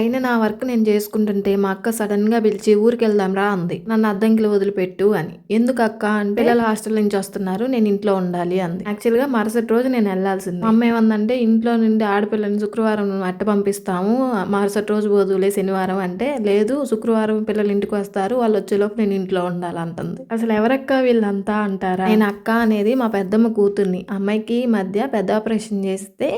పైన నా వర్క్ నేను చేసుకుంటుంటే మా అక్క సడన్‌గా పిలిచి "ఊరికెళ్దాం రా" అంది. నన్ను అద్దంకిలో వదిలిపెట్టు అని. "ఎందుకక్క" అంటే "పిల్లలు హాస్టల్ నుంచి వస్తున్నారు. నేను ఇంట్లో ఉండాలి" అంది. యాక్చువల్‌గా మరుసటి రోజు నేను ఎళ్ళాల్సింది. మా అమ్మ ఏమందంటే "ఇంట్లో నుండి ఆడపిల్లని శుక్రవారం ఎట్ట పంపిస్తాము? మరుసటి రోజు పోదువులే శనివారం" అంటే "లేదు శుక్రవారం పిల్లలు ఇంటికి వస్తారు. వాళ్ళు వచ్చేలోపు నేను ఇంట్లో ఉండాలి" అంటుంది. అసలు ఎవరక్క వీళ్ళంతా అంటారా? నేను అక్క అనేది మా పెద్దమ్మ కూతుర్ని. అమ్మాయికి ఈ మధ్య పెద్ద ఆపరేషన్ చేస్తే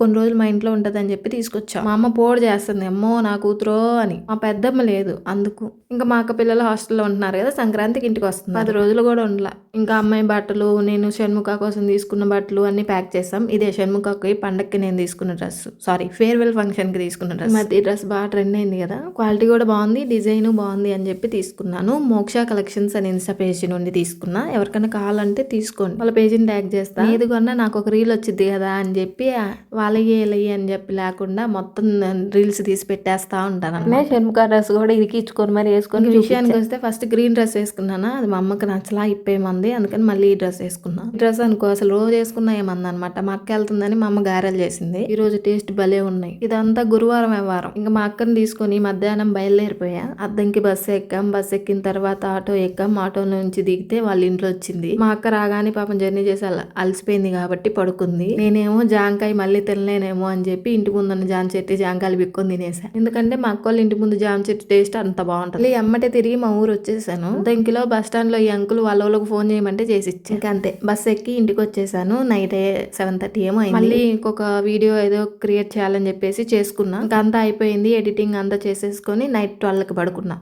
కొన్ని రోజులు మా ఇంట్లో ఉంటదని చెప్పి తీసుకొచ్చా. మా అమ్మ పోడు చేస్తుంది. "అమ్మో నా కూతురో" అని. మా పెద్దమ్మ లేదు అందుకు. ఇంకా మా అక్క పిల్లలు హాస్టల్‌లో ఉంటున్నారు కదా! సంక్రాంతికి ఇంటికి వస్తున్నారు. 10 రోజులు కూడా ఉండలా. ఇంకా అమ్మాయి బట్టలు, నేను షణ్ముఖ కోసం తీసుకున్న బట్టలు అన్నీ ప్యాక్ చేసాం. ఇదే షణ్ముఖకి పండక్కి నేను తీసుకున్న డ్రెస్. సారీ ఫేర్‌వెల్ ఫంక్షన్‌కి తీసుకున్న డ్రెస్. ఈ మధ్య ఈ డ్రెస్ బాగా ట్రెండ్ అయింది కదా! క్వాలిటీ కూడా బాగుంది, డిజైన్ బాగుంది అని చెప్పి తీసుకున్నాను. మోక్ష కలెక్షన్స్ అని ఇన్‌స్టా పేజ్ నుండి తీసుకున్నా. ఎవరికైనా కావాలంటే తీసుకోండి. వాళ్ళ పేజ్‌ని ట్యాగ్ చేస్తా. ఏది కొన్నా నాకు ఒక రీల్ వచ్చిద్ది కదా అని చెప్పి వాళ్ళయ్యే వీళ్ళయ్యే అని చెప్పి లేకుండా మొత్తం రీల్స్ తీసి పెట్టేస్తా ఉంటాను. షణ్ముఖ డ్రెస్ కూడా ఇరికించుకొని మరి వేసుకొని విషయానికి వస్తే ఫస్ట్ గ్రీన్ డ్రెస్ వేసుకున్నానా, అది మా అమ్మకి నచ్చలా ఇప్పేమంది. అందుకని మళ్ళీ ఈ డ్రెస్ వేసుకున్నా. ఈ డ్రెస్ అనుకో అసలు రోజు వేసుకున్నా ఏమందనమాట. మా అక్క వెళ్తుందని మా అమ్మ గారెలు చేసింది. ఈ రోజు టేస్ట్ భలే ఉన్నాయి. ఇదంతా గురువారం వ్యవహారం. ఇంకా మా అక్కని తీసుకొని మధ్యాహ్నం బయలుదేరిపోయా. అద్దంకి బస్సు ఎక్కాం. బస్సు ఎక్కిన తర్వాత ఆటో ఎక్కాం. ఆటో నుంచి దిగితే వాళ్ళ ఇంట్లో వచ్చింది. మా అక్క రాగానే పాపం జర్నీ చేసి అలసిపోయింది కాబట్టి పడుకుంది. నేనేమో జాంకాయ మళ్ళీ తినలేనేమో అని చెప్పి ఇంటి ముందున్న జామ చెట్టు జాంకాయలు బిక్కొని తినేసా. ఎందుకంటే మా అక్క వాళ్ళ ఇంటి ముందు జామ చెట్టు టేస్ట్ అంత బాగుంటుంది. ఎమ్మటే తిరిగి మా ఊరు వచ్చేసాను. దంకిలో బస్ స్టాండ్ లో ఈ అంకుల్ వాళ్ళకి ఫోన్ చేయమంటే చేసి ఇచ్చి ఇంకా అంతే బస్ ఎక్కి ఇంటికి వచ్చేసాను. నైట్ 7:30 ఏమో అయింది. మళ్ళీ ఇంకొక వీడియో ఏదో క్రియేట్ చేయాలని చెప్పేసి చేసుకున్నా. ఇంకా అంతా అయిపోయింది. ఎడిటింగ్ అంతా చేసేసుకొని నైట్ 12కి పడుకున్నా.